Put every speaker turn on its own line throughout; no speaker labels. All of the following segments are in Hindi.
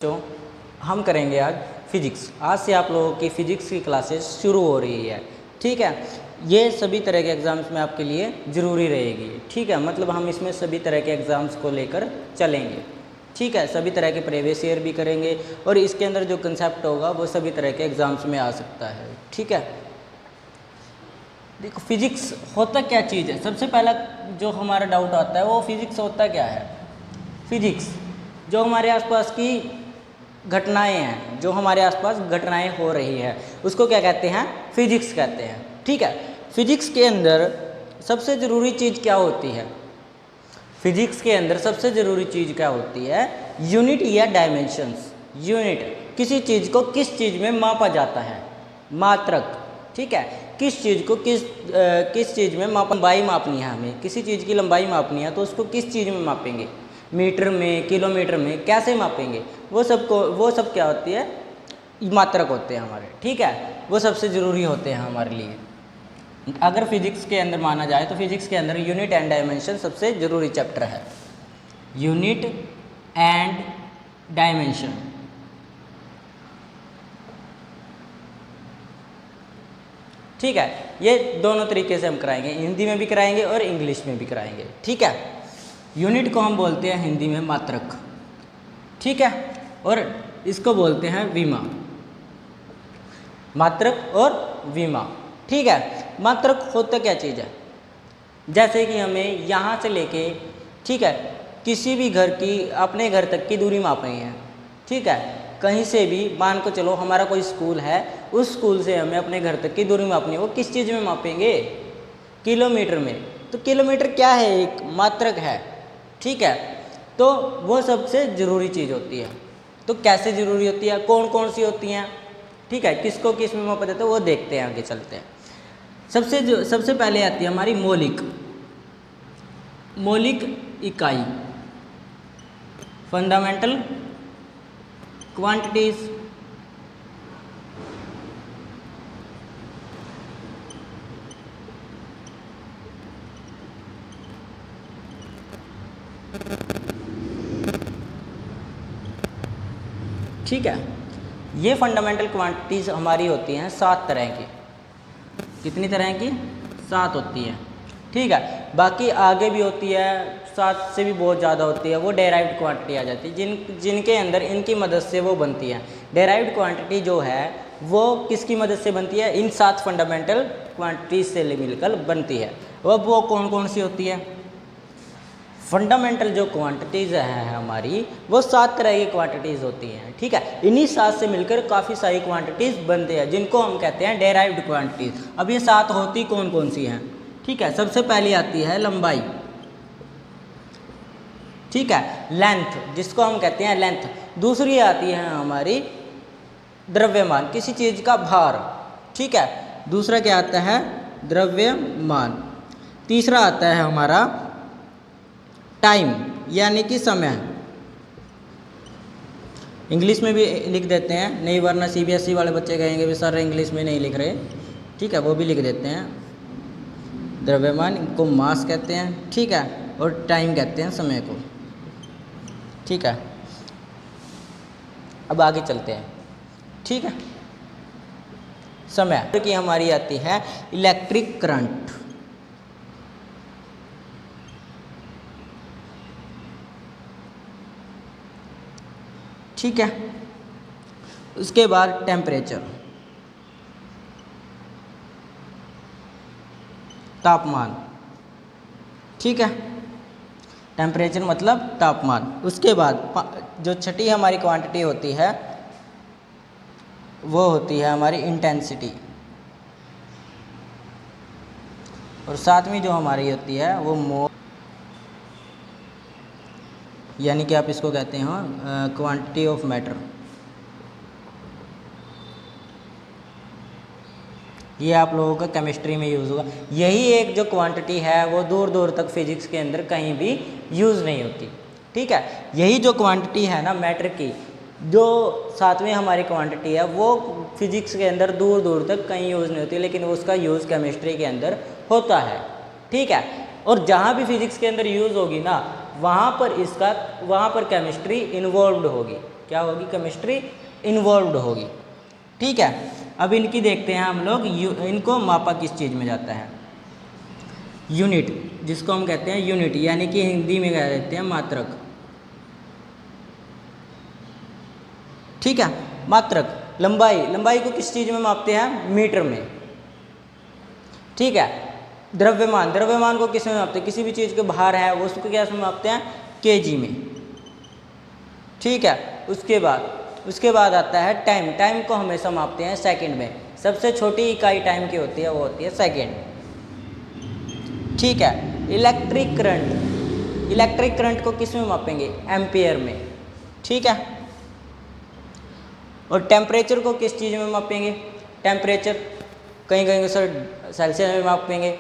तो हम करेंगे आज फिजिक्स। आज से आप लोगों की फ़िज़िक्स की क्लासेस शुरू हो रही है। ठीक है, ये सभी तरह के एग्ज़ाम्स में आपके लिए ज़रूरी रहेगी। ठीक है, मतलब हम इसमें सभी तरह के एग्ज़ाम्स को लेकर चलेंगे। ठीक है, सभी तरह के प्रीवियस ईयर भी करेंगे और इसके अंदर जो कंसेप्ट होगा वो सभी तरह के एग्ज़ाम्स में आ सकता है। ठीक है, देखो फिजिक्स होता क्या चीज़ है। सबसे पहला जो हमारा डाउट आता है वो फिजिक्स होता क्या है। फिजिक्स जो हमारे आसपास की घटनाएं हैं, जो हमारे आसपास घटनाएं हो रही है उसको क्या कहते हैं, फिजिक्स कहते हैं। ठीक है, फिजिक्स के अंदर सबसे ज़रूरी चीज़ क्या होती है। फिजिक्स के अंदर सबसे ज़रूरी चीज़ क्या होती है, यूनिट या डायमेंशंस। यूनिट, किसी चीज़ को किस चीज़ में मापा जाता है, मात्रक। ठीक है, किस चीज़ को किस चीज़ में लंबाई मापनी है, हमें किसी चीज़ की लंबाई मापनी है तो उसको किस चीज़ में मापेंगे, मीटर में, किलोमीटर में, कैसे मापेंगे, वो सब क्या होती है, मात्रक होते हैं हमारे। ठीक है, वो सबसे ज़रूरी होते हैं हमारे लिए। अगर फिजिक्स के अंदर माना जाए तो फिजिक्स के अंदर यूनिट एंड डायमेंशन सबसे ज़रूरी चैप्टर है। Unit and dimension. ठीक है, ये दोनों तरीके से हम कराएंगे, हिंदी में भी कराएंगे और इंग्लिश में भी कराएंगे। ठीक है, यूनिट को हम बोलते हैं हिंदी में मात्रक। ठीक है, और इसको बोलते हैं विमा। मात्रक और विमा। ठीक है, मात्रक होता क्या चीज़ है, जैसे कि हमें यहाँ से लेके, ठीक है, किसी भी घर की, अपने घर तक की दूरी मापनी है। ठीक है, कहीं से भी मान को चलो हमारा कोई स्कूल है, उस स्कूल से हमें अपने घर तक की दूरी मापनी है, वो किस चीज़ में मापेंगे, किलोमीटर में। तो किलोमीटर क्या है, एक मात्रक है। ठीक है, तो वो सबसे ज़रूरी चीज़ होती है। तो कैसे ज़रूरी होती है, कौन कौन सी होती हैं, ठीक है, किसको किस में मापा जाता है वो देखते हैं, आगे चलते हैं। सबसे पहले आती है हमारी मौलिक इकाई, फंडामेंटल क्वांटिटीज। ठीक है, ये फंडामेंटल क्वांटिटीज हमारी होती हैं 7 तरह की। कितनी तरह की, 7 होती है। ठीक है, बाकी आगे भी होती है, 7 से भी बहुत ज़्यादा होती है, वो डेराइव्ड क्वांटिटी आ जाती है, जिनके अंदर इनकी मदद से वो बनती है। डेराइव्ड क्वांटिटी जो है वो किसकी मदद से बनती है, इन 7 फंडामेंटल क्वांटिटीज से मिलकर बनती है। वो कौन कौन सी होती है। फंडामेंटल जो क्वांटिटीज़ है हमारी, वो 7 तरह की क्वांटिटीज़ होती हैं। ठीक है, इन्हीं 7 से मिलकर काफ़ी सारी क्वांटिटीज़ बनते हैं, जिनको हम कहते हैं डेराइव्ड क्वांटिटीज़। अब ये 7 होती कौन कौन सी हैं। ठीक है, सबसे पहली आती है लंबाई। ठीक है, लेंथ, जिसको हम कहते हैं लेंथ। दूसरी आती है हमारी द्रव्यमान, किसी चीज़ का भार। ठीक है, दूसरा क्या आता है, द्रव्यमान। तीसरा आता है हमारा टाइम, यानी कि समय। इंग्लिश में भी लिख देते हैं, नहीं वरना CBSE वाले बच्चे कहेंगे भी सर इंग्लिश में नहीं लिख रहे। ठीक है, वो भी लिख देते हैं। द्रव्यमान को मास कहते हैं। ठीक है, और टाइम कहते हैं समय को। ठीक है, अब आगे चलते हैं। ठीक है, समय की हमारी आती है इलेक्ट्रिक करंट। ठीक है, उसके बाद टेम्परेचर, तापमान। ठीक है, टेम्परेचर मतलब तापमान। उसके बाद जो छठी हमारी क्वांटिटी होती है वो होती है हमारी इंटेंसिटी। और सातवीं जो हमारी होती है वो मोल, यानी कि आप इसको कहते हैं क्वांटिटी ऑफ मैटर। ये आप लोगों का केमिस्ट्री में यूज़ होगा। यही एक जो क्वांटिटी है वो दूर दूर तक फिजिक्स के अंदर कहीं भी यूज़ नहीं होती। ठीक है, यही जो क्वांटिटी है ना मैटर की, जो 7वीं हमारी क्वांटिटी है, वो फिजिक्स के अंदर दूर दूर तक कहीं यूज़ नहीं होती, लेकिन उसका यूज़ केमिस्ट्री के अंदर होता है। ठीक है, और जहाँ भी फिजिक्स के अंदर यूज़ होगी ना, वहाँ पर केमिस्ट्री इन्वॉल्व्ड होगी। क्या होगी, केमिस्ट्री इन्वॉल्व्ड होगी। ठीक है, अब इनकी देखते हैं हम लोग, इनको मापा किस चीज़ में जाता है, यूनिट, जिसको हम कहते हैं यूनिट, यानी कि हिंदी में कह देते हैं मात्रक। ठीक है, मात्रक, लंबाई को किस चीज़ में मापते हैं, मीटर में। ठीक है, द्रव्यमान को किस में मापते हैं, किसी भी चीज़ के भार है वो उसको क्या में मापते हैं, केजी में। ठीक है, उसके बाद आता है टाइम को हमेशा मापते हैं सेकंड में। सबसे छोटी इकाई टाइम की होती है वो होती है सेकंड। ठीक है, इलेक्ट्रिक करंट को किस में मापेंगे, एम्पियर में। ठीक है, और टेम्परेचर को किस चीज़ में मापेंगे, टेम्परेचर कहीं कहेंगे सर सेल्सियस में मापेंगे,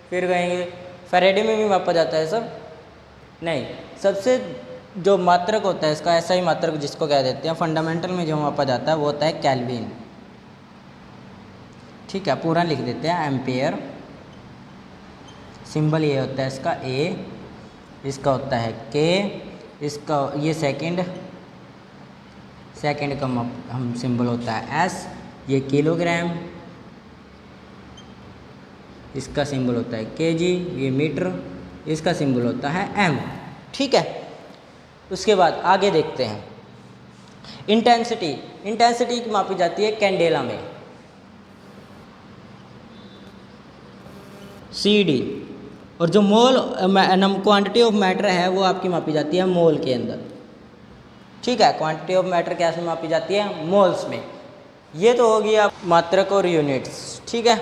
फिर कहेंगे फैरेडे में भी मापा जाता है सर, नहीं, सबसे जो मात्रक होता है इसका, ऐसा ही मात्रक जिसको कह देते हैं फंडामेंटल में जो मापा जाता है वो होता है केल्विन। ठीक है, पूरा लिख देते हैं, एम्पियर, सिंबल ये होता है इसका ए, इसका होता है के, इसका ये सेकंड का हम सिंबल होता है एस, ये किलोग्राम, इसका सिंबल होता है केजी, ये मीटर, इसका सिंबल होता है एम। ठीक है, उसके बाद आगे देखते हैं इंटेंसिटी की मापी जाती है कैंडेला में, CD, और जो मोल क्वांटिटी ऑफ मैटर है वो आपकी मापी जाती है मोल के अंदर। ठीक है, क्वांटिटी ऑफ मैटर कैसे मापी जाती है, मोल्स में। ये तो होगी आप मात्रक और यूनिट्स। ठीक है,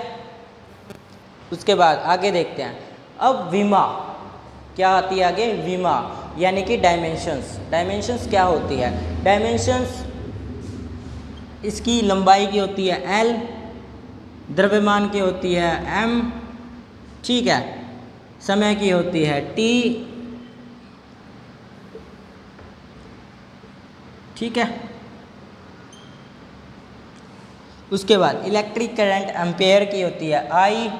उसके बाद आगे देखते हैं, अब विमा क्या आती है आगे, विमा यानी कि डायमेंशंस क्या होती है, डायमेंशंस इसकी लंबाई की होती है L, द्रव्यमान की होती है M, ठीक है, समय की होती है T, ठीक है, उसके बाद इलेक्ट्रिक करंट एम्पेयर की होती है I,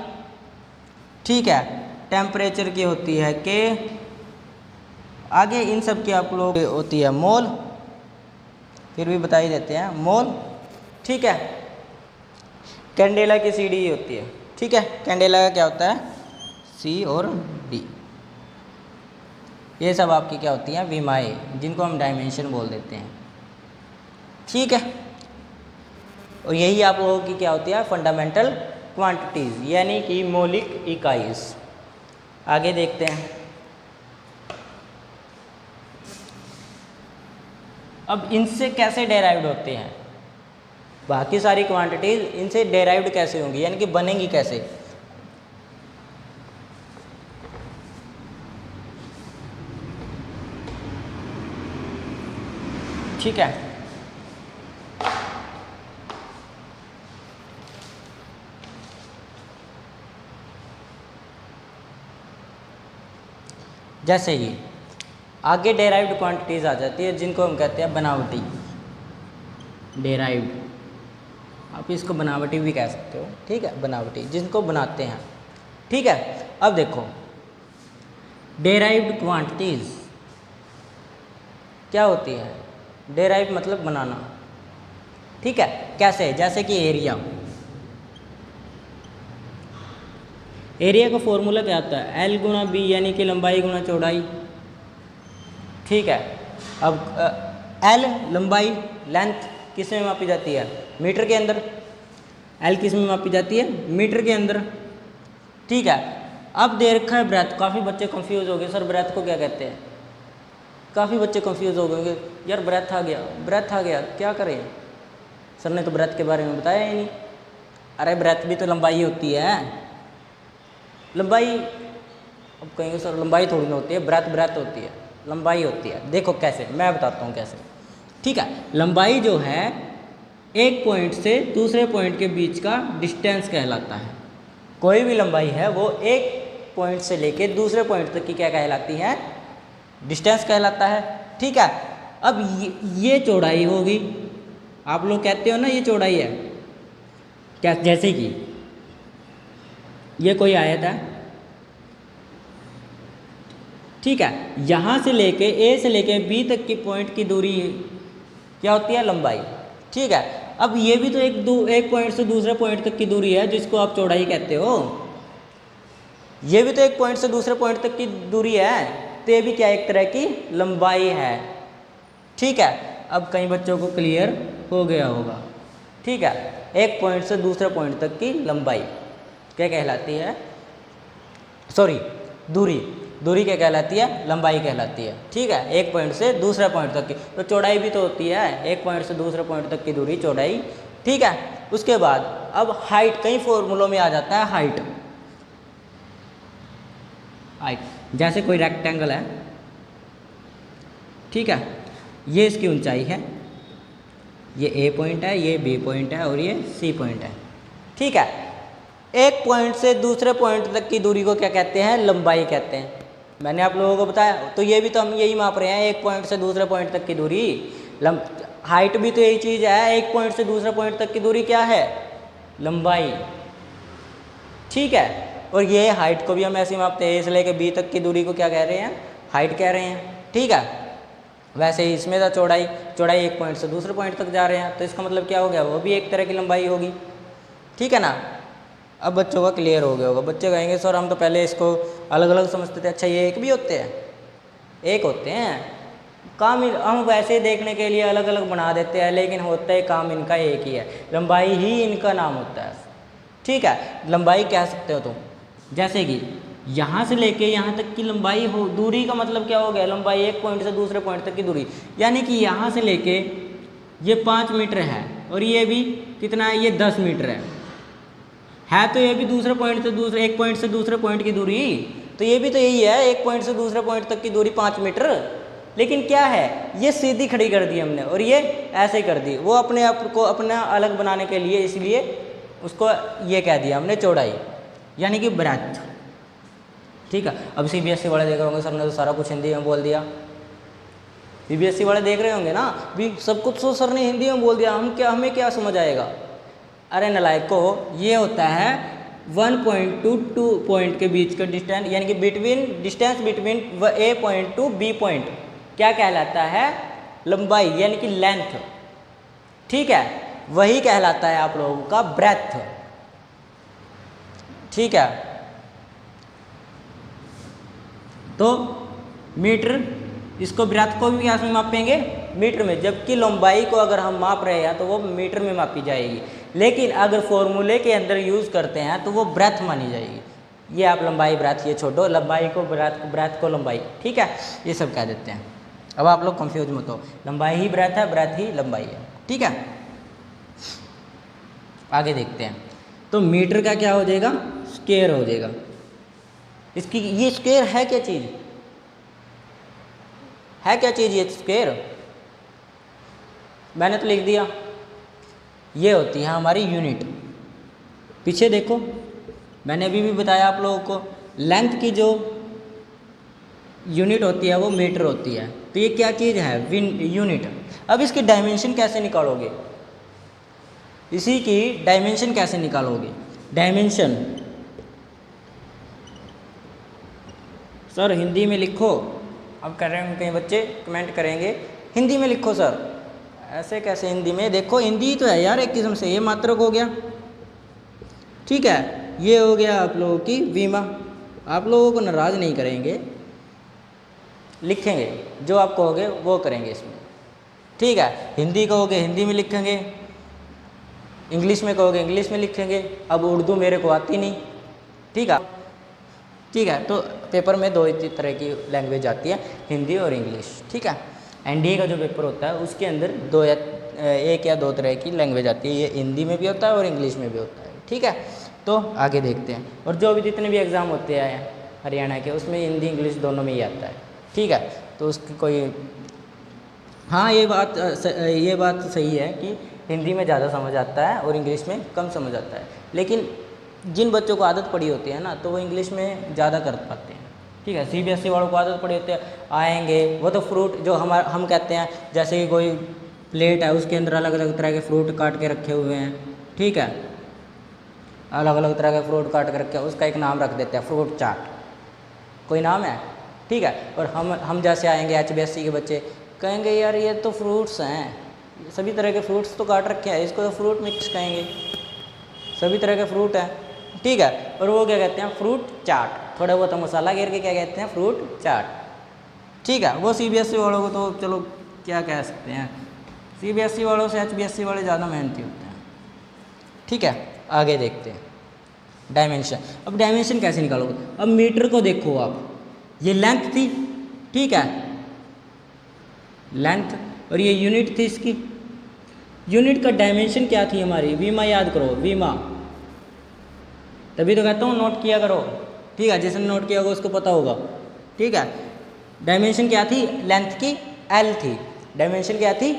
ठीक है, टेम्परेचर की होती है K, आगे इन सब की आप लोग होती है मोल, फिर भी बता ही देते हैं मोल। ठीक है, कैंडेला की CD होती है। ठीक है, कैंडेला का क्या होता है, C और D, ये सब आपकी क्या होती हैं, विमाएं, जिनको हम डायमेंशन बोल देते हैं। ठीक है, और यही आप लोगों की क्या होती है, फंडामेंटल क्वांटिटीज, यानी कि मौलिक इकाइज। आगे देखते हैं, अब इनसे कैसे डेराइव्ड होते हैं, बाकी सारी क्वांटिटीज इनसे डेराइव्ड कैसे होंगी, यानी कि बनेंगी कैसे। ठीक है, जैसे ही आगे डेराइव्ड क्वांटिटीज आ जाती है जिनको हम कहते हैं बनावटी, डेराइव्ड, आप इसको बनावटी भी कह सकते हो। ठीक है, बनावटी, जिनको बनाते हैं। ठीक है, अब देखो डेराइव्ड क्वांटिटीज क्या होती है, डेराइव मतलब बनाना। ठीक है, कैसे, जैसे कि एरिया का फॉर्मूला क्या आता है, L गुणा B, यानी कि लंबाई गुणा चौड़ाई। ठीक है, अब L लंबाई, लेंथ किस में मापी जाती है, मीटर के अंदर। L किस में मापी जाती है, मीटर के अंदर। ठीक है, अब दे रखा है ब्रेथ, काफ़ी बच्चे कंफ्यूज हो गए, सर ब्रेथ को क्या कहते हैं, काफ़ी बच्चे कंफ्यूज हो गए यार, ब्रेथ आ गया क्या करें, सर ने तो ब्रेथ के बारे में बताया ही नहीं। अरे ब्रेथ भी तो लंबाई होती है, लंबाई, अब कहेंगे सर लंबाई थोड़ी ना होती है, ब्रेथ होती है, लंबाई होती है। देखो कैसे, मैं बताता हूँ कैसे। ठीक है, लंबाई जो है एक पॉइंट से दूसरे पॉइंट के बीच का डिस्टेंस कहलाता है। कोई भी लंबाई है वो एक पॉइंट से लेके दूसरे पॉइंट तक की क्या कहलाती है, डिस्टेंस कहलाता है। ठीक है, अब ये चौड़ाई होगी, आप लोग कहते हो ना ये चौड़ाई है क्या, जैसे कि ये कोई आयत है। ठीक है, यहाँ से लेके A से लेके B तक की पॉइंट की दूरी क्या होती है? लंबाई। ठीक है, अब ये भी तो एक पॉइंट से दूसरे पॉइंट तक की दूरी है जिसको आप चौड़ाई कहते हो। ये भी तो एक पॉइंट से दूसरे पॉइंट तक की दूरी है, तो ये भी क्या एक तरह की लंबाई है। ठीक है, अब कई बच्चों को क्लियर हो गया होगा। ठीक है, एक पॉइंट से दूसरे पॉइंट तक की लंबाई क्या कहलाती है? सॉरी, दूरी। दूरी क्या कहलाती है? लंबाई कहलाती है। ठीक है, एक पॉइंट से दूसरे पॉइंट तक की, तो चौड़ाई भी तो होती है, एक पॉइंट से दूसरे पॉइंट तक की दूरी चौड़ाई। ठीक है, उसके बाद अब हाइट कई फॉर्मूलों में आ जाता है। हाइट जैसे कोई रेक्टेंगल है, ठीक है, ये इसकी ऊंचाई है, ये ए पॉइंट है, ये बी पॉइंट है और ये सी पॉइंट है। ठीक है, एक पॉइंट से दूसरे पॉइंट तक की दूरी को क्या कहते हैं? लंबाई कहते हैं। मैंने आप लोगों को बताया, तो ये भी तो हम यही माप रहे हैं, एक पॉइंट से दूसरे पॉइंट तक की दूरी। हाइट भी तो यही चीज़ है, एक पॉइंट से दूसरे पॉइंट तक की दूरी क्या है? लंबाई। ठीक है, और ये हाइट को भी हम ऐसे ही मापते हैं, ए से लेकर बी तक की दूरी को क्या कह रहे हैं? हाइट कह रहे हैं। ठीक है, वैसे ही इसमें था चौड़ाई। चौड़ाई एक पॉइंट से दूसरे पॉइंट तक जा रहे हैं, तो इसका मतलब क्या हो गया? वो भी एक तरह की लंबाई होगी। ठीक है ना? अब बच्चों का क्लियर हो गया होगा। बच्चे कहेंगे सर हम तो पहले इसको अलग अलग समझते थे। अच्छा, ये एक भी होते हैं? एक होते हैं। काम हम वैसे ही देखने के लिए अलग अलग बना देते हैं, लेकिन होता है काम इनका एक ही है, लंबाई ही इनका नाम होता है। ठीक है, लंबाई कह सकते हो तुम। जैसे कि यहाँ से लेके यहाँ तक की लंबाई हो, दूरी का मतलब क्या हो गया? लंबाई, एक पॉइंट से दूसरे पॉइंट तक की दूरी। यानी कि यहाँ से लेके ये 5 मीटर है और ये भी कितना है? ये 10 मीटर है तो ये भी दूसरे पॉइंट से दूसरे, एक पॉइंट से दूसरे पॉइंट की दूरी, तो ये भी तो यही है, एक पॉइंट से दूसरे पॉइंट तक की दूरी 5 मीटर। लेकिन क्या है? ये सीधी खड़ी कर दी हमने और ये ऐसे कर दी, वो अपने आप को अपना अलग बनाने के लिए, इसलिए उसको ये कह दिया हमने चौड़ाई, यानी कि ब्रेथ। ठीक है, अब सीबीएसई वाले देख रहे होंगे, सर ने तो सारा कुछ हिंदी में बोल दिया। सीबीएसई वाले देख रहे होंगे ना भी, सब कुछ तो सर ने हिंदी में बोल दिया, हमें क्या समझ आएगा? अरे नलायक को, ये होता है 1 पॉइंट टू 2 पॉइंट के बीच का डिस्टेंस, यानी कि distance between A point to be point क्या कहलाता है? लंबाई, यानी कि लेंथ। ठीक है, वही कहलाता है आप लोगों का ब्रेथ। ठीक है, तो मीटर, इसको ब्रेथ को भी क्या में मापेंगे? मीटर में, जबकि लंबाई को अगर हम माप रहे हैं तो वो मीटर में मापी जाएगी, लेकिन अगर फॉर्मूले के अंदर यूज़ करते हैं तो वो ब्रेथ मानी जाएगी। ये आप लंबाई ब्रेथ ये छोड़ो, लंबाई को ब्रेथ, ब्रेथ को लंबाई। ठीक है, ये सब कह देते हैं। अब आप लोग कंफ्यूज मत हो, लंबाई ही ब्रेथ है, ब्रेथ ही लंबाई है। ठीक है, आगे देखते हैं। तो मीटर का क्या हो जाएगा? स्क्वायर हो जाएगा। इसकी ये स्क्वायर है क्या चीज़? है क्या चीज़ ये स्क्वायर? मैंने तो लिख दिया, ये होती है हमारी यूनिट। पीछे देखो, मैंने अभी भी बताया आप लोगों को, लेंथ की जो यूनिट होती है वो मीटर होती है। तो ये क्या चीज़ है? यूनिट। अब इसकी डायमेंशन कैसे निकालोगे? इसी की डायमेंशन कैसे निकालोगे? डायमेंशन सर हिंदी में लिखो। अब कह रहे हैं कई बच्चे कमेंट करेंगे हिंदी में लिखो सर, ऐसे कैसे हिंदी में? देखो हिंदी तो है यार एक किस्म से, ये मात्रक हो गया। ठीक है, ये हो गया आप लोगों की वीमा। आप लोगों को नाराज़ नहीं करेंगे, लिखेंगे जो आप कहोगे वो करेंगे इसमें। ठीक है, हिंदी कहोगे हिंदी में लिखेंगे, इंग्लिश में कहोगे इंग्लिश में लिखेंगे। अब उर्दू मेरे को आती नहीं। ठीक है, ठीक है, तो पेपर में 2 ही तरह की लैंग्वेज आती है, हिंदी और इंग्लिश। ठीक है, एनडीए का जो पेपर होता है उसके अंदर 1 या 2 तरह की लैंग्वेज आती है, ये हिंदी में भी होता है और इंग्लिश में भी होता है। ठीक है, तो आगे देखते हैं। और जो भी जितने भी एग्ज़ाम होते हैं हरियाणा के, उसमें हिंदी इंग्लिश दोनों में ही आता है। ठीक है, तो उसकी कोई, हाँ ये बात सही है कि हिंदी में ज़्यादा समझ आता है और इंग्लिश में कम समझ आता है, लेकिन जिन बच्चों को आदत पड़ी होती है ना तो वो इंग्लिश में ज़्यादा कर पाते हैं। ठीक है, सीबीएसई वालों को आदत पड़ी होती है, आएंगे वो तो फ्रूट जो हम कहते हैं, जैसे कि कोई प्लेट है उसके अंदर अलग अलग तरह के फ्रूट काट के रखे हुए हैं। ठीक है, अलग अलग तरह के फ्रूट काट के रखे, उसका एक नाम रख देते हैं, फ्रूट चाट, कोई नाम है। ठीक है, और हम जैसे आएंगे HBSC के बच्चे, कहेंगे यार ये तो फ्रूट्स हैं, सभी तरह के फ्रूट्स तो काट रखे हैं, इसको तो फ्रूट मिक्स कहेंगे, सभी तरह के फ्रूट हैं, ठीक है। और वो क्या कहते हैं, फ्रूट चाट, थोड़ा बहुत मसाला घेर के क्या कहते हैं, फ्रूट चाट, ठीक है। वो सीबीएसई वालों को तो चलो क्या कह सकते हैं, सीबीएसई वालों से एचबीएसई वाले ज़्यादा मेहनती होते हैं, ठीक है। आगे देखते हैं डायमेंशन। अब डायमेंशन कैसे निकालोगे, अब मीटर को देखो आप, ये लेंथ थी, ठीक है, लेंथ, और ये यूनिट थी इसकी, यूनिट का डायमेंशन क्या थी हमारी, वीमा, याद करो वीमा, तभी तो कहता हूँ नोट किया करो, ठीक है, जिसने नोट किया होगा उसको पता होगा, ठीक है। डायमेंशन क्या थी, लेंथ की एल थी, डायमेंशन क्या थी,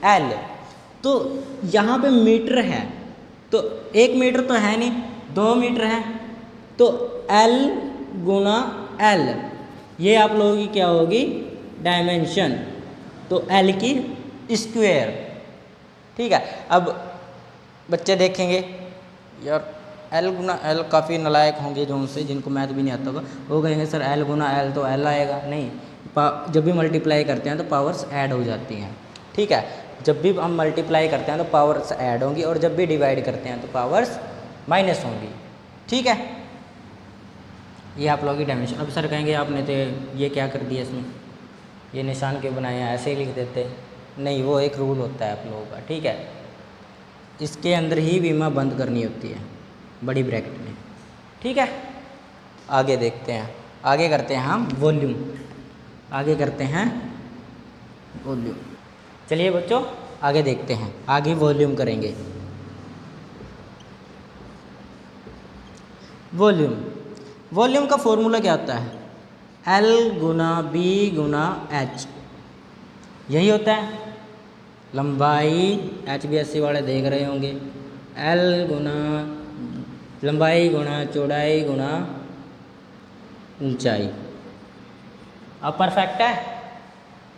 एल। तो यहाँ पे मीटर है, तो 1 मीटर तो है नहीं, 2 मीटर है, तो एल गुना एल, ये आप लोगों की क्या होगी, डायमेंशन, तो एल की स्क्वायर, ठीक है। अब बच्चे देखेंगे यार एल गुना एल, काफ़ी नालायक होंगे जो उनसे जिनको मैथ भी नहीं आता होगा, वो कहेंगे सर एल गुना एल तो एल आएगा, नहीं, जब भी मल्टीप्लाई करते हैं तो पावर्स ऐड हो जाती हैं, ठीक है। जब भी हम मल्टीप्लाई करते हैं तो पावर्स ऐड होंगी, और जब भी डिवाइड करते हैं तो पावर्स माइनस होंगी, ठीक है। ये आप लोगों की डायमेंशन। अब सर कहेंगे आपने तो ये क्या कर दिया इसमें, ये निशान क्यों बनाए हैं, ऐसे ही लिख देते, नहीं, वो एक रूल होता है आप लोगों का, ठीक है। इसके अंदर ही बीमा बंद करनी होती है, बड़ी ब्रैकेट में, ठीक है। आगे देखते हैं, आगे करते हैं हम वॉल्यूम, आगे करते हैं वॉल्यूम। चलिए बच्चों आगे देखते हैं, आगे वॉल्यूम करेंगे। वॉल्यूम, वॉल्यूम का फॉर्मूला क्या होता है, L गुना बी गुना एच, यही होता है। लंबाई एचबीएससी वाले देख रहे होंगे, L गुना लंबाई गुना चौड़ाई गुना ऊंचाई। अब परफेक्ट है।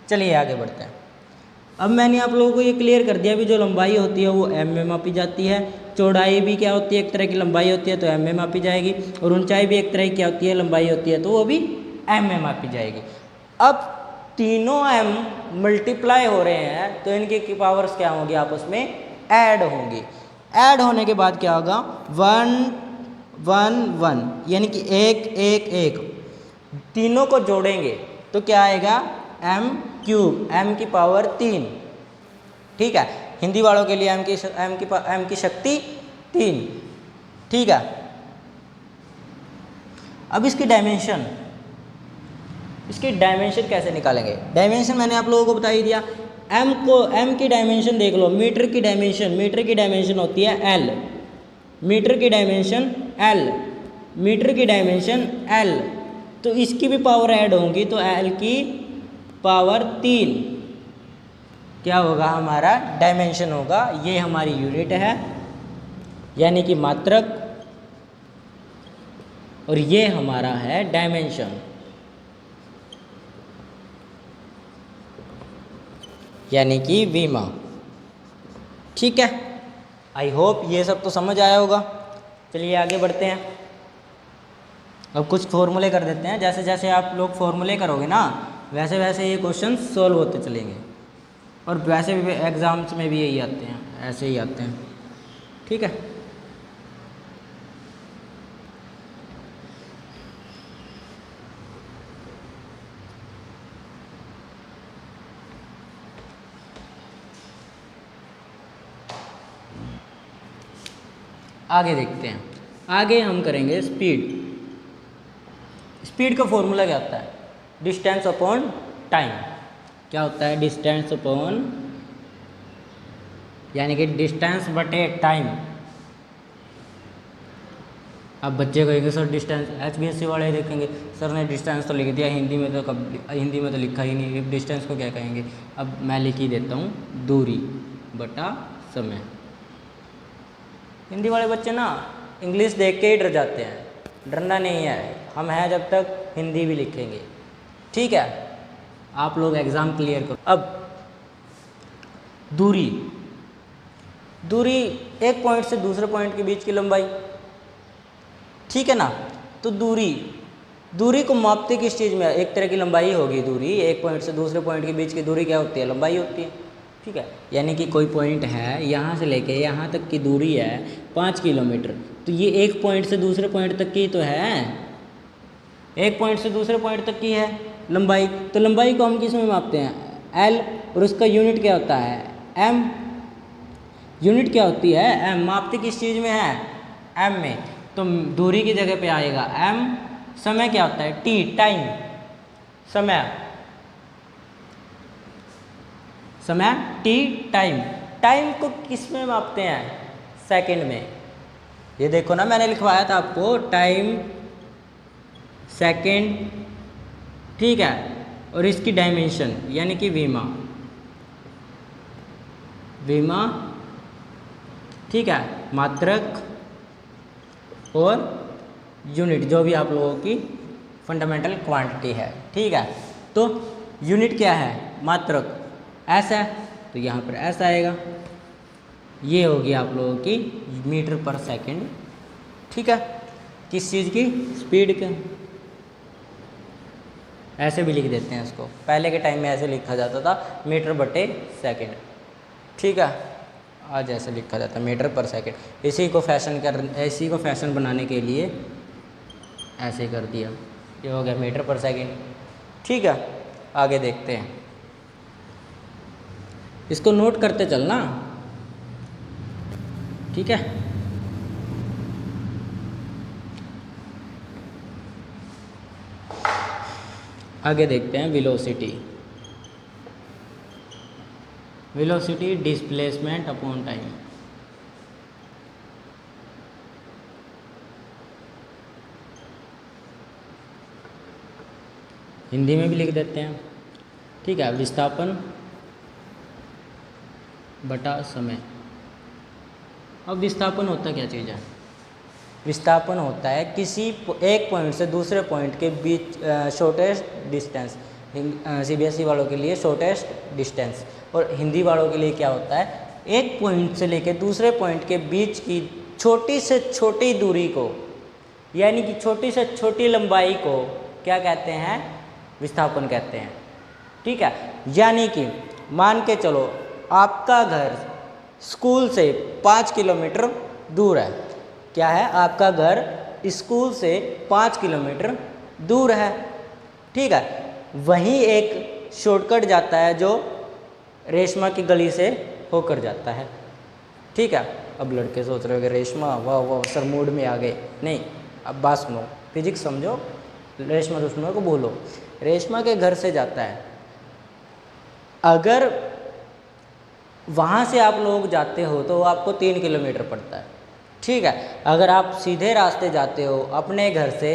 चलिए आगे बढ़ते हैं। अब मैंने आप लोगों को ये क्लियर कर दिया भी जो लंबाई होती है वो एम में मापी जाती है, चौड़ाई भी क्या होती है, एक तरह की लंबाई होती है तो एम में मापी जाएगी, और ऊंचाई भी एक तरह की क्या होती है, लंबाई होती है तो वो भी एम में मापी जाएगी। अब तीनों एम मल्टीप्लाई हो रहे हैं तो इनकी की पावर्स क्या होंगी, आपस में ऐड होंगी। ऐड होने के बाद क्या होगा, 1 1 1, यानी कि 1 1 1, तीनों को जोड़ेंगे तो क्या आएगा, एम क्यूब, एम की पावर 3, ठीक है। हिंदी वालों के लिए एम की शक्ति 3, ठीक है। अब इसकी डायमेंशन कैसे निकालेंगे, डायमेंशन मैंने आप लोगों को बता ही दिया। एम की डायमेंशन देख लो, मीटर की डायमेंशन होती है एल, मीटर की डायमेंशन एल, तो इसकी भी पावर ऐड होंगी तो एल की पावर 3 क्या होगा, हमारा डायमेंशन होगा। ये हमारी यूनिट है यानी कि मात्रक, और ये हमारा है डायमेंशन यानी कि वीमा, ठीक है। आई होप ये सब तो समझ आया होगा। चलिए आगे बढ़ते हैं। अब कुछ फॉर्मूले कर देते हैं, जैसे जैसे आप लोग फॉर्मूले करोगे ना वैसे वैसे ये क्वेश्चन सॉल्व होते चलेंगे, और वैसे भी एग्ज़ाम्स में भी यही आते हैं, ऐसे ही आते हैं, ठीक है। आगे देखते हैं, आगे हम करेंगे स्पीड। स्पीड का फॉर्मूला क्या होता है, डिस्टेंस अपॉन टाइम। क्या होता है, डिस्टेंस अपॉन यानी कि डिस्टेंस बटे टाइम। अब बच्चे कहेंगे सर डिस्टेंस, एचबीएससी वाले देखेंगे सर ने डिस्टेंस तो लिख दिया, हिंदी में तो लिखा ही नहीं, डिस्टेंस को क्या कहेंगे। अब मैं लिख ही देता हूँ, दूरी बटा समय। हिंदी वाले बच्चे ना इंग्लिश देख के ही डर जाते हैं, डरना नहीं है, हम हैं जब तक हिंदी भी लिखेंगे, ठीक है। आप लोग एग्ज़ाम क्लियर करो। अब दूरी एक पॉइंट से दूसरे पॉइंट के बीच की लंबाई, ठीक है ना। तो दूरी को मापते किस चीज़ में, एक तरह की लंबाई होगी दूरी, एक पॉइंट से दूसरे पॉइंट के बीच की दूरी क्या होती है, लंबाई होती है, ठीक है, यानी कि कोई पॉइंट है, यहाँ से लेके यहाँ तक की दूरी है 5 किलोमीटर, तो ये एक पॉइंट से दूसरे पॉइंट तक की तो है, एक पॉइंट से दूसरे पॉइंट तक की है लंबाई। तो लंबाई को हम किस में मापते हैं? एल, और उसका यूनिट क्या होता है? एम। यूनिट क्या होती है? एम। मापते किस चीज़ में है? एम में। तो दूरी की जगह पे आएगा एम। समय क्या होता है? T, time. समय टी, टाइम। टाइम को किस में मापते हैं? सेकंड में। ये देखो ना, मैंने लिखवाया था आपको टाइम, सेकंड, ठीक है, और इसकी डायमेंशन यानी कि वीमा, ठीक है, मात्रक और यूनिट, जो भी आप लोगों की फंडामेंटल क्वांटिटी है, ठीक है। तो यूनिट क्या है? मात्रक, एस है, तो यहाँ पर एस आएगा। ये होगी आप लोगों की मीटर पर सेकंड, ठीक है। किस चीज़ की? स्पीड के। ऐसे भी लिख देते हैं इसको, पहले के टाइम में ऐसे लिखा जाता था, मीटर बटे सेकंड, ठीक है। आज ऐसे लिखा जाता है मीटर पर सेकंड। इसी को फैशन बनाने के लिए ऐसे कर दिया। ये हो गया मीटर पर सेकंड, ठीक है। आगे देखते हैं, इसको नोट करते चलना, ठीक है। आगे देखते हैं velocity. Velocity displacement upon time. Hindi में भी लिख देते हैं, ठीक है। विस्थापन बटा समय। अब विस्थापन होता क्या चीज़ है? विस्थापन होता है किसी एक पॉइंट से दूसरे पॉइंट के बीच शॉर्टेस्ट डिस्टेंस। सीबीएसई वालों के लिए शॉर्टेस्ट डिस्टेंस, और हिंदी वालों के लिए क्या होता है? एक पॉइंट से लेकर दूसरे पॉइंट के बीच की छोटी से छोटी दूरी को, यानी कि छोटी से छोटी लंबाई को क्या कहते हैं? विस्थापन कहते हैं, ठीक है। यानी कि मान के चलो आपका घर स्कूल से 5 किलोमीटर दूर है। क्या है? आपका घर स्कूल से 5 किलोमीटर दूर है, ठीक है। वहीं एक शॉर्टकट जाता है जो रेशमा की गली से होकर जाता है, ठीक है। अब लड़के सोच रहे हो कि रेशमा, वाह वाह सर मूड में आ गए। नहीं, अब बात सुनो, फिजिक्स समझो, रेशमा दुश्मन को बोलो। रेशमा के घर से जाता है, अगर वहाँ से आप लोग जाते हो तो आपको 3 किलोमीटर पड़ता है, ठीक है। अगर आप सीधे रास्ते जाते हो अपने घर से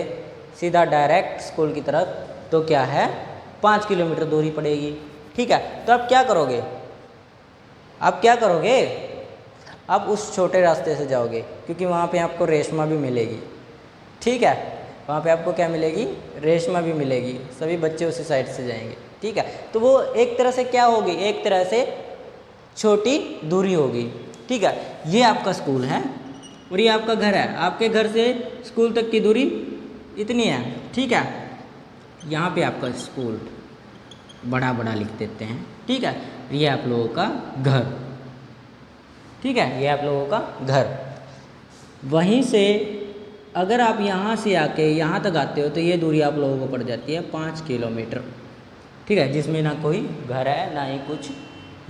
सीधा डायरेक्ट स्कूल की तरफ, तो क्या है? 5 किलोमीटर दूरी पड़ेगी, ठीक है। तो आप क्या करोगे? आप उस छोटे रास्ते से जाओगे, क्योंकि वहाँ पे आपको रेशमा भी मिलेगी, ठीक है। वहाँ पे आपको क्या मिलेगी? रेशमा भी मिलेगी। सभी बच्चे उसी साइड से जाएंगे, ठीक है। तो वो एक तरह से क्या होगी? एक तरह से छोटी दूरी होगी, ठीक है। ये आपका स्कूल है और ये आपका घर है। आपके घर से स्कूल तक की दूरी इतनी है, ठीक है। यहाँ पे आपका स्कूल बड़ा बड़ा लिख देते हैं, ठीक है। ये आप लोगों का घर, ठीक है। ये आप लोगों का घर। वहीं से अगर आप यहाँ से आके यहाँ तक आते हो तो ये दूरी आप लोगों को पड़ जाती है 5 किलोमीटर, ठीक है। जिसमें ना कोई घर है ना ही कुछ,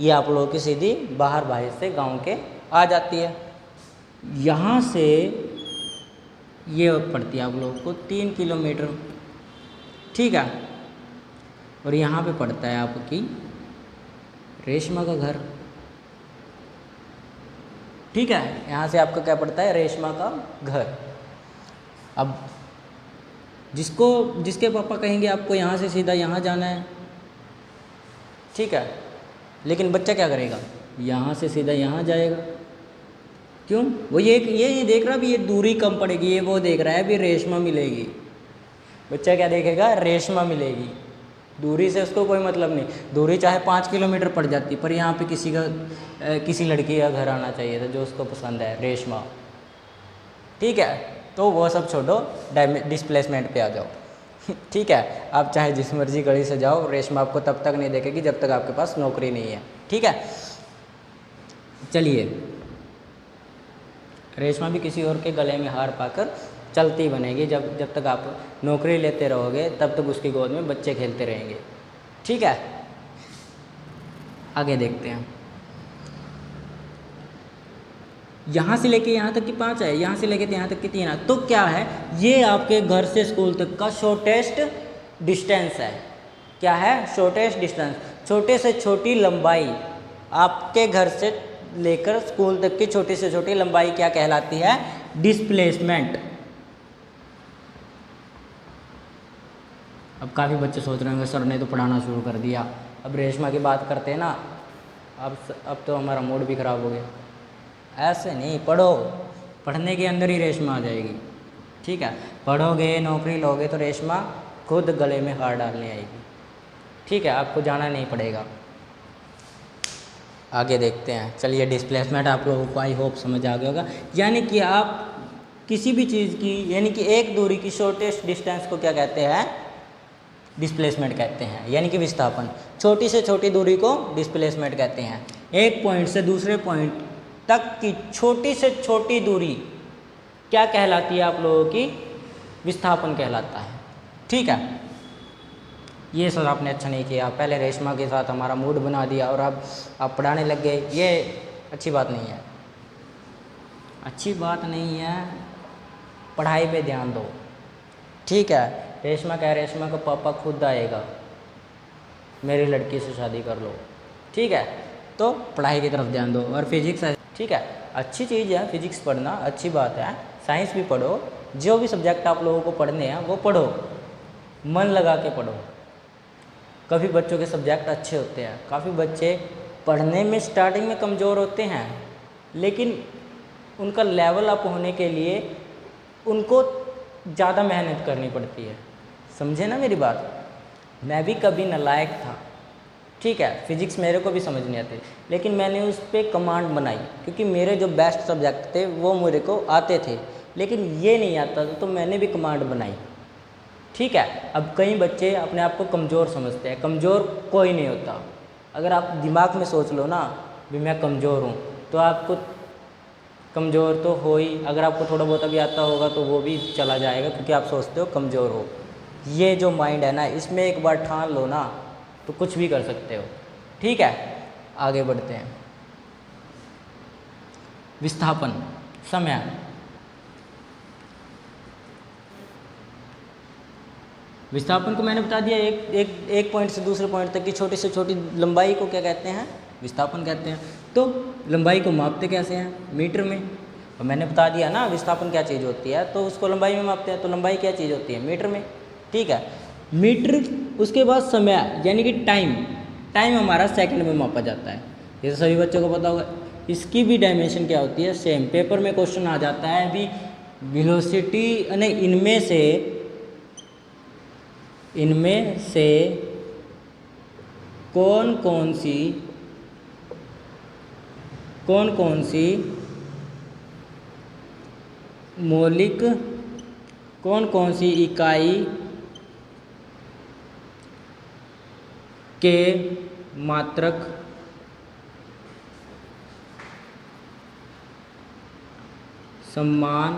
ये आप लोगों की सीधी बाहर से गांव के आ जाती है। यहाँ से ये पड़ती है आप लोगों को 3 किलोमीटर, ठीक है। और यहाँ पे पड़ता है आपकी रेशमा का घर, ठीक है। यहाँ से आपका क्या पड़ता है? रेशमा का घर। अब जिसके पापा कहेंगे आपको यहाँ से सीधा यहाँ जाना है, ठीक है, लेकिन बच्चा क्या करेगा? यहाँ से सीधा यहाँ जाएगा। क्यों? वो ये नहीं देख रहा भी ये दूरी कम पड़ेगी, ये वो देख रहा है भी रेशमा मिलेगी। बच्चा क्या देखेगा? रेशमा मिलेगी। दूरी से उसको कोई मतलब नहीं, दूरी चाहे 5 किलोमीटर पड़ जाती, पर यहाँ पे किसी लड़की का घर आना चाहिए था जो उसको पसंद है, रेशमा, ठीक है। तो वो सब छोड़ो, डिस्प्लेसमेंट पे आ जाओ ठीक है। आप चाहे जिस मर्जी गली से जाओ, रेशमा आपको तब तक नहीं देखेगी जब तक आपके पास नौकरी नहीं है, ठीक है। चलिए, रेशमा भी किसी और के गले में हार पाकर चलती बनेगी। जब तक आप नौकरी लेते रहोगे तब तक उसकी गोद में बच्चे खेलते रहेंगे। ठीक है, आगे देखते हैं। यहाँ से लेके यहाँ तक की 5 है, यहाँ से लेके यहाँ तक की 3 है। तो क्या है, ये आपके घर से स्कूल तक का शॉर्टेस्ट डिस्टेंस है। क्या है? शॉर्टेस्ट डिस्टेंस, छोटे से छोटी लंबाई। आपके घर से लेकर स्कूल तक की छोटी से छोटी लंबाई क्या कहलाती है? डिस्प्लेसमेंट। अब काफ़ी बच्चे सोच रहे होंगे सर ने तो पढ़ाना शुरू कर दिया, अब रेशमा की बात करते हैं ना, अब तो हमारा मूड भी ख़राब हो गया। ऐसे नहीं, पढ़ो, पढ़ने के अंदर ही रेशमा आ जाएगी। ठीक है, पढ़ोगे, नौकरी लोगे तो रेशमा खुद गले में हार डालने आएगी। ठीक है, आपको जाना नहीं पड़ेगा। आगे देखते हैं। चलिए, डिस्प्लेसमेंट आप लोगों को आई होप समझ आ गया होगा। यानी कि आप किसी भी चीज़ की, यानी कि एक दूरी की शॉर्टेस्ट डिस्टेंस को क्या कहते हैं? डिस्प्लेसमेंट कहते हैं, यानी कि विस्थापन। छोटी से छोटी दूरी को डिस्प्लेसमेंट कहते हैं। एक पॉइंट से दूसरे पॉइंट तक की छोटी से छोटी दूरी क्या कहलाती है आप लोगों की? विस्थापन कहलाता है। ठीक है, ये सर आपने अच्छा नहीं किया, पहले रेशमा के साथ हमारा मूड बना दिया और अब आप पढ़ाने लग गए। ये अच्छी बात नहीं है, अच्छी बात नहीं है। पढ़ाई पे ध्यान दो। ठीक है, रेशमा क्या है, रेशमा का पापा खुद आएगा, मेरी लड़की से शादी कर लो। ठीक है, तो पढ़ाई की तरफ ध्यान दो। और फिजिक्स है, ठीक है, अच्छी चीज़ है फिजिक्स पढ़ना, अच्छी बात है। साइंस भी पढ़ो, जो भी सब्जेक्ट आप लोगों को पढ़ने हैं वो पढ़ो, मन लगा के पढ़ो। काफ़ी बच्चों के सब्जेक्ट अच्छे होते हैं, काफ़ी बच्चे पढ़ने में स्टार्टिंग में कमज़ोर होते हैं, लेकिन उनका लेवल अप होने के लिए उनको ज़्यादा मेहनत करनी पड़ती है। समझे ना मेरी बात? मैं भी कभी नालायक था। ठीक है, फिजिक्स मेरे को भी समझ नहीं आती, लेकिन मैंने उस पर कमांड बनाई, क्योंकि मेरे जो बेस्ट सब्जेक्ट थे वो मेरे को आते थे, लेकिन ये नहीं आता था, तो मैंने भी कमांड बनाई। ठीक है, अब कई बच्चे अपने आप को कमज़ोर समझते हैं। कमज़ोर कोई नहीं होता। अगर आप दिमाग में सोच लो ना भी मैं कमज़ोर हूँ, तो आपको कमज़ोर तो हो ही। अगर आपको थोड़ा बहुत भी आता होगा तो वो भी चला जाएगा, क्योंकि आप सोचते हो कमज़ोर हो। ये जो माइंड है ना, इसमें एक बार ठान लो ना तो कुछ भी कर सकते हो। ठीक है, आगे बढ़ते हैं। विस्थापन, समय। विस्थापन को मैंने बता दिया, एक पॉइंट से दूसरे पॉइंट तक की छोटी से छोटी लंबाई को क्या कहते हैं? विस्थापन कहते हैं। तो लंबाई को मापते कैसे हैं? मीटर में। और मैंने बता दिया ना विस्थापन क्या चीज़ होती है, तो उसको लंबाई में मापते हैं। तो लंबाई क्या चीज़ होती है? मीटर में। ठीक है, मीटर। उसके बाद समय, यानी कि टाइम हमारा सेकंड में मापा जाता है, ये तो सभी बच्चों को पता होगा। इसकी भी डायमेंशन क्या होती है? सेम। पेपर में क्वेश्चन आ जाता है अभी, वेलोसिटी, नहीं, इनमें से कौन कौन सी मौलिक, कौन कौन सी इकाई के मात्रक समान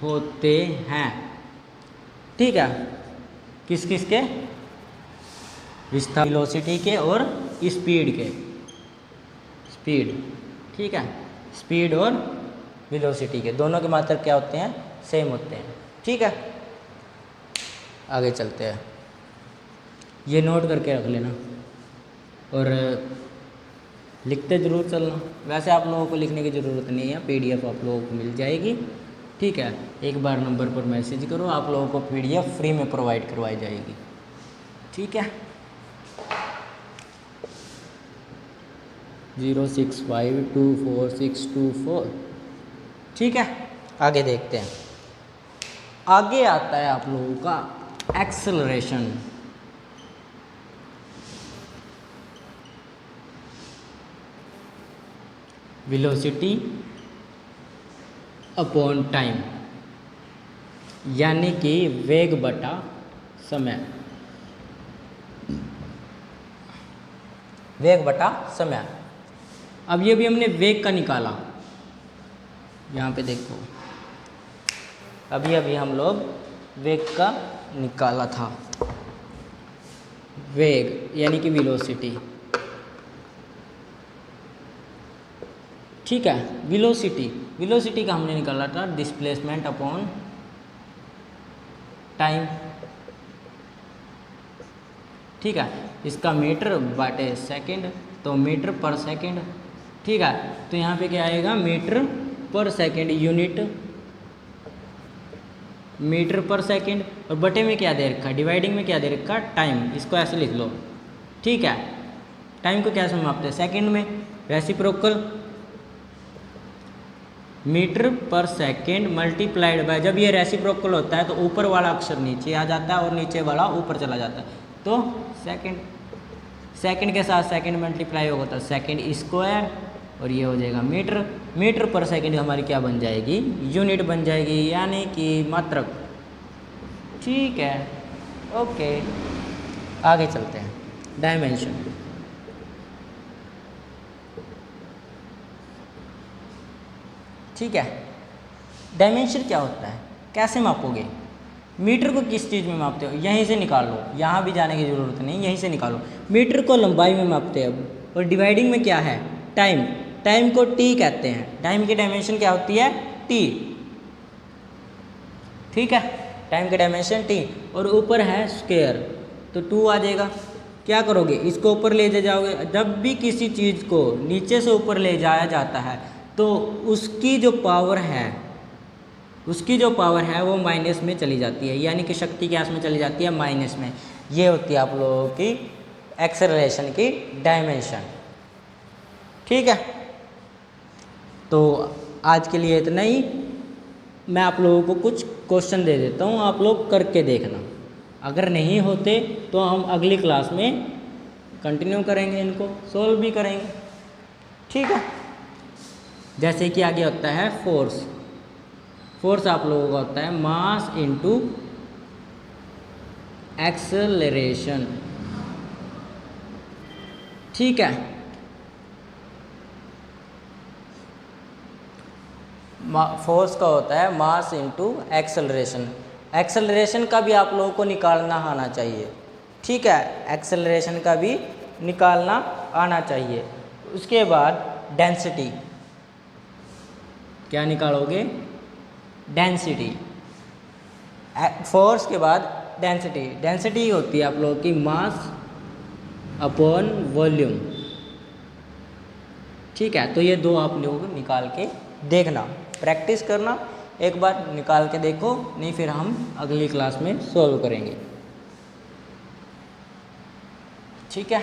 होते हैं? ठीक है, किस किस के? वेलोसिटी के और स्पीड के। स्पीड, ठीक है, स्पीड और वेलोसिटी के दोनों के मात्रक क्या होते हैं? सेम होते हैं। ठीक है, आगे चलते हैं। ये नोट करके रख लेना और लिखते ज़रूर चलना। वैसे आप लोगों को लिखने की ज़रूरत नहीं है, PDF आप लोगों को मिल जाएगी। ठीक है, एक बार नंबर पर मैसेज करो, आप लोगों को PDF फ्री में प्रोवाइड करवाई जाएगी। ठीक है, 0652464। ठीक है, आगे देखते हैं। आगे आता है आप लोगों का एक्सेलरेशन। वेलोसिटी अपॉन टाइम, यानी कि वेग बटा समय। वेग बटा समय। अब ये भी हमने वेग का निकाला, यहाँ पे देखो अभी अभी हम लोग वेग का निकाला था, वेग यानी कि वेलोसिटी। ठीक है, वेलोसिटी का हमने निकाला था डिस्प्लेसमेंट अपॉन टाइम। ठीक है, इसका मीटर बाटे सेकंड, तो मीटर पर सेकंड। ठीक है, तो यहाँ पे क्या आएगा, मीटर पर सेकंड यूनिट मीटर पर सेकंड, और बटे में क्या दे रखा है, डिवाइडिंग में क्या दे रखा है, टाइम। इसको ऐसे लिख लो। ठीक है, टाइम को कैसे मापते हैं, सेकंड में। रेसिप्रोकल मीटर पर सेकंड मल्टीप्लाइड बाय, जब ये रेसिप्रोकल होता है तो ऊपर वाला अक्षर नीचे आ जाता है और नीचे वाला ऊपर चला जाता है, तो सेकंड के साथ सेकंड मल्टीप्लाई होगा तो सेकंड स्क्वायर, और ये हो जाएगा मीटर। मीटर पर सेकंड हमारी क्या बन जाएगी, यूनिट बन जाएगी, यानी कि मात्रक। ठीक है, ओके, आगे चलते हैं। डायमेंशन, ठीक है, डायमेंशन क्या होता है, कैसे मापोगे, मीटर को किस चीज़ में मापते हो, यहीं से निकाल लो, यहाँ भी जाने की ज़रूरत नहीं, यहीं से निकालो। मीटर को लंबाई में मापते हैं, और डिवाइडिंग में क्या है, टाइम। टाइम को टी कहते हैं, टाइम की डायमेंशन क्या होती है, टी। ठीक है, टाइम की डायमेंशन टी, और ऊपर है स्क्वायर, तो 2 आ जाएगा। क्या करोगे, इसको ऊपर ले जाओगे। जब भी किसी चीज़ को नीचे से ऊपर ले जाया जाता है तो उसकी जो पावर है वो माइनस में चली जाती है, यानी कि शक्ति क्या में चली जाती है, माइनस में। ये होती है आप लोगों की एक्सेलरेशन की डायमेंशन। ठीक है, तो आज के लिए इतना ही। मैं आप लोगों को कुछ क्वेश्चन दे देता हूँ, आप लोग करके देखना। अगर नहीं होते तो हम अगली क्लास में कंटिन्यू करेंगे, इनको सोल्व भी करेंगे। ठीक है, जैसे कि आगे होता है फोर्स आप लोगों का होता है मास इनटू एक्सेलरेशन। ठीक है, फोर्स का होता है मास इनटू एक्सेलरेशन। एक्सेलरेशन का भी आप लोगों को निकालना आना चाहिए। ठीक है, एक्सेलरेशन का भी निकालना आना चाहिए। उसके बाद डेंसिटी, क्या निकालोगे, डेंसिटी। फोर्स के बाद डेंसिटी होती है आप लोगों की मास अपॉन वॉल्यूम। ठीक है, तो ये दो आप लोग निकाल के देखना, प्रैक्टिस करना, एक बार निकाल के देखो, नहीं फिर हम अगली क्लास में सॉल्व करेंगे। ठीक है।